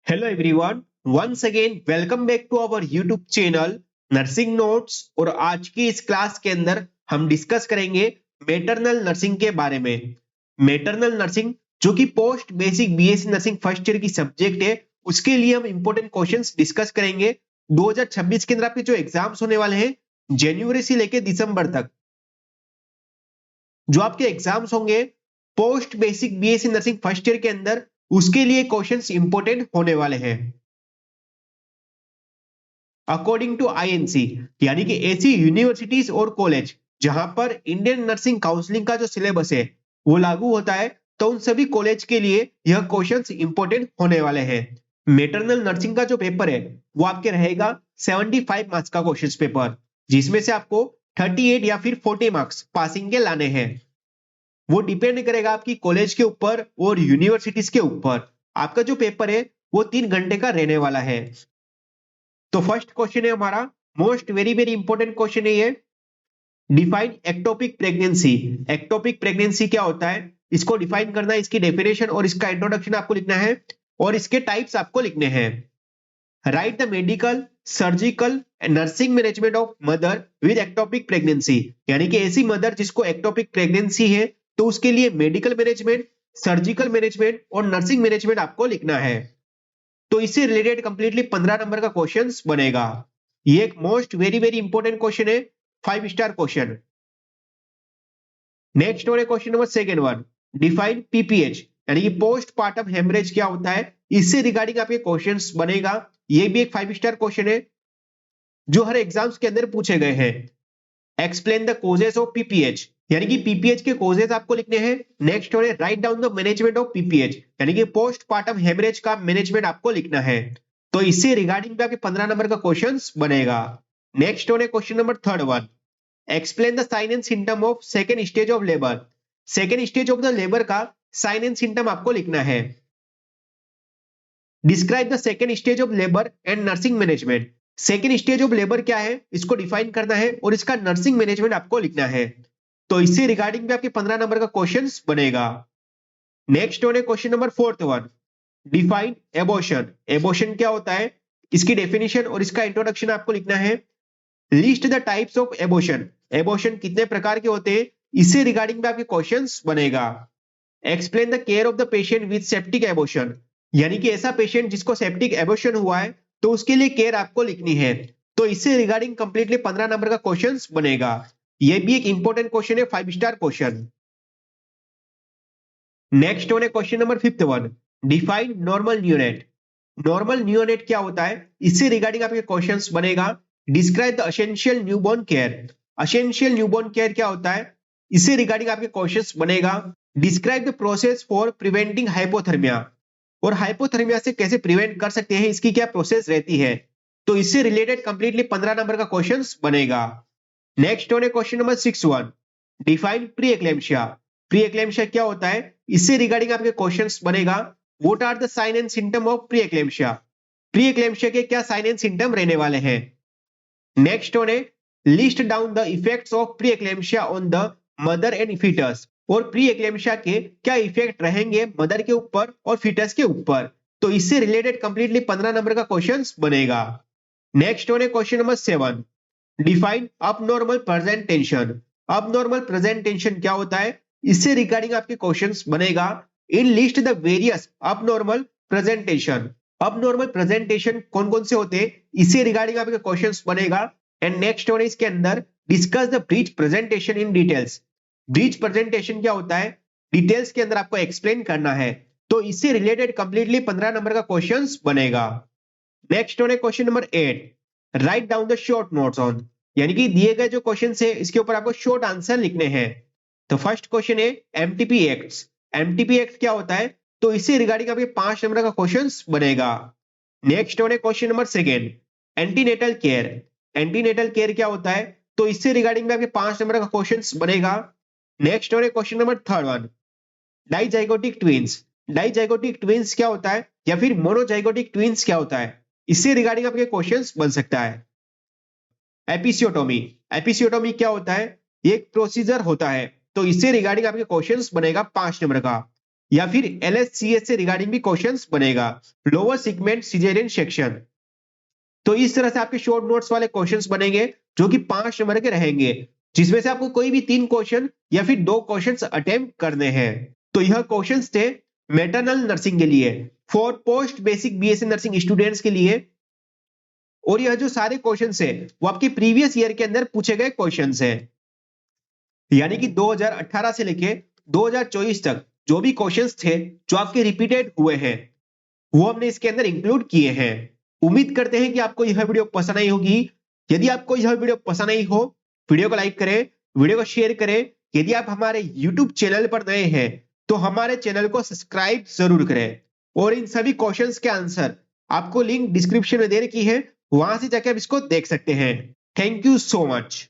Hello everyone, once again welcome back to our YouTube channel nursing notes. और आज की इस क्लास के अंदर हम डिस्कस करेंगे मैटरनल नर्सिंग के बारे में। मैटरनल नर्सिंग जो कि post basic BSc nursing first year की सब्जेक्ट है, उसके लिए हम इंपॉर्टेंट क्वेश्चंस डिस्कस करेंगे। 2026 के अंदर आपके जो एग्जाम्स होने वाले हैं जनवरी से लेकर दिसंबर तक, जो आपके एग्जाम्स होंगे post basic BSc nursing first year के अंदर, उसके लिए क्वेश्चंस इंपॉर्टेंट होने वाले हैं। अकॉर्डिंग टू आईएनसी, यानी कि ऐसी यूनिवर्सिटीज और कॉलेज जहां पर इंडियन नर्सिंग काउंसलिंग का जो सिलेबस है वो लागू होता है, तो उन सभी कॉलेज के लिए यह क्वेश्चंस इंपॉर्टेंट होने वाले हैं। मैटरनल नर्सिंग का जो पेपर है वो आपके रहेगा 75 मार्क्स का क्वेश्चंस पेपर, जिसमें से आपको 38 या फिर 40 मार्क्स पासिंग के लाने हैं। वो डिपेंड करेगा आपकी कॉलेज के ऊपर और यूनिवर्सिटीज के ऊपर। आपका जो पेपर है वो 3 घंटे का रहने वाला है। तो फर्स्ट क्वेश्चन है हमारा, most very very important question है ये, define ectopic pregnancy. Ectopic pregnancy क्या होता है, इसको डिफाइन करना है, इसकी डेफिनेशन और इसका इंट्रोडक्शन आपको लिखना है, और इसके टाइप्स आपको लिखने हैं। Right the medical surgical nursing management of mother with ectopic pregnancy, यानी कि ऐसी मदर जिसको एक्टोपिक प्रेगनेंसी है तो उसके लिए मेडिकल मैनेजमेंट, सर्जिकल मैनेजमेंट और नर्सिंग मैनेजमेंट आपको लिखना है। तो इससे रिलेटेड कंप्लीटली 15 नंबर का क्वेश्चन बनेगा। ये एक most very very important question है, 5 स्टार क्वेश्चन। नेक्स्ट और question number second one, define PPH, यानी कि पोस्ट पार्टम हेमरेज क्या होता है, इससे रिगार्डिंग आपके क्वेश्चंस बनेगा। ये भी एक 5 स्टार क्वेश्चन है जो हर एग्जाम्स के अंदर पूछे गए हैं। Explain the causes of PPH, यानी कि पीपीएच के कोजेस आपको लिखने हैं। नेक्स्ट और write down the management of PPH, यानी कि पोस्ट पार्टम हेमरेज का मैनेजमेंट आपको लिखना है। तो इससे रिगार्डिंग भी आपके 15 नंबर का क्वेश्चन बनेगा। नेक्स्ट और question number third one, explain the sign and symptom of second stage of labour. Second stage of the labour का साइन एंड सिम्टम आपको लिखना है। Describe the second stage of labour and nursing management. Second stage of labour क्या है इसको define करना है और इसका नर्सिंग मैनेजमेंट आपको लिखना है। तो इससे रिगार्डिंग भी आपके 15 नंबर का क्वेश्चन बनेगा। नेक्स्ट वन है question number fourth one, define abortion. Abortion क्या होता है, इसकी डेफिनेशन और इसका इंट्रोडक्शन आपको लिखना है। List the types of abortion, abortion कितने प्रकार के होते हैं, इससे रिगार्डिंग भी आपके क्वेश्चंस बनेगा। Explain the care of the patient with septic abortion, यानी कि ऐसा पेशेंट जिसको सेप्टिक एबॉर्शन हुआ है तो उसके लिए केयर आपको लिखनी है। तो इससे रिगार्डिंग कंप्लीटली 15 नंबर का क्वेश्चन बनेगा। यह भी एक इंपॉर्टेंट क्वेश्चन है, 5 स्टार क्वेश्चन। नेक्स्ट वन है question number fifth one, define normal neonate. Normal neonate क्या होता है, इससे रिगार्डिंग आपके क्वेश्चंस बनेगा। Describe the essential newborn care. Essential newborn care क्या होता है, इससे रिगार्डिंग आपके क्वेश्चंस बनेगा। Describe the process for preventing hypothermia, और हाइपोथर्मिया से कैसे प्रिवेंट कर सकते हैं, इसकी क्या प्रोसेस रहती है। तो इससे रिलेटेड कंप्लीटली 15 नंबर का क्वेश्चन बनेगा। नेक्स्ट वन है question number six one, define pre eclampsia. Pre eclampsia क्या होता है, इससे रिगार्डिंग आपके क्वेश्चंस बनेगा। What are the sign and symptom of pre eclampsia, pre eclampsia के क्या साइन एंड सिम्टम रहने वाले हैं। नेक्स्ट वन है list down the effects of pre eclampsia on the mother and foetus, और प्री एक्लेम्शिया के क्या इफेक्ट रहेंगे मदर के ऊपर और फीटस के ऊपर। तो इससे रिलेटेड कंप्लीटली 15 नंबर का क्वेश्चन बनेगा। नेक्स्ट वन है question number seven, define abnormal present tension. Abnormal present tension क्या होता है, इससे रिगार्डिंग आपके क्वेश्चंस बनेगा। In list the various abnormal presentation, abnormal presentation कौन कौन से होते हैं, इससे रिगार्डिंग आपके क्वेश्चंस बनेगा। एंड नेक्स्ट वन इसके अंदर discuss the breech presentation in details. Breech presentation क्या होता है, डिटेल्स के अंदर आपको एक्सप्लेन करना है। तो इससे रिलेटेड कंप्लीटली 15 नंबर का क्वेश्चन बनेगा। नेक्स्ट वन है question number 8, write down the short notes on, यानी कि दिए गए जो क्वेश्चन है इसके ऊपर आपको शॉर्ट आंसर लिखने हैं। तो फर्स्ट क्वेश्चन है एमटीपी एक्ट्स। एमटीपी एक्ट क्या होता है, तो इससे रिगार्डिंग आपके 5 नंबर का क्वेश्चन बनेगा। नेक्स्ट वन है question number second, antenatal care. Antenatal care क्या होता है, तो इससे रिगार्डिंग आपके 5 नंबर का क्वेश्चन बनेगा। नेक्स्ट वन है question number third one, dizygotic twins. Dizygotic twins क्या होता है, या फिर मोनोजाइगोटिक ट्विंस क्या होता है, इससे रिगार्डिंग आपके क्वेश्चंस बन सकता है। एपिसियोटोमी, एपिसियोटोमी क्या होता है, ये एक प्रोसीजर होता है। तो इससे रिगार्डिंग आपके क्वेश्चंस बनेगा 5 नंबर का। या फिर LSCS से रिगार्डिंग भी क्वेश्चंस बनेगा, लोअर सेगमेंट सिजेरियन सेक्शन। तो इस तरह से आपके शॉर्ट नोट्स वाले क्वेश्चंस बनेंगे जो कि 5 नंबर के रहेंगे, जिसमें से आपको कोई भी 3 क्वेश्चन या फिर 2 क्वेश्चंस अटेम्प्ट करने हैं। तो यह क्वेश्चंस थे मैटरनल नर्सिंग के लिए, for post basic BSc nursing students के लिए। और यह जो सारे क्वेश्चंस है वो आपके प्रीवियस ईयर के अंदर पूछे गए क्वेश्चंस हैं, यानी कि 2018 से लेके 2024 तक जो भी क्वेश्चंस थे जो आपके रिपीटेड हुए हैं वो हमने इसके अंदर इंक्लूड किए हैं। उम्मीद करते हैं कि आपको यह वीडियो पसंद आई होगी। यदि आपको यह वीडियो पसंद आई हो, वीडियो को लाइक करें, वीडियो को शेयर करें। यदि आप हमारे YouTube चैनल पर नए हैं तो हमारे चैनल को सब्सक्राइब जरूर करें। और इन सभी क्वेश्चंस के आंसर आपको लिंक डिस्क्रिप्शन में दे रखी है, वहां से जाके आप इसको देख सकते हैं। Thank you so much.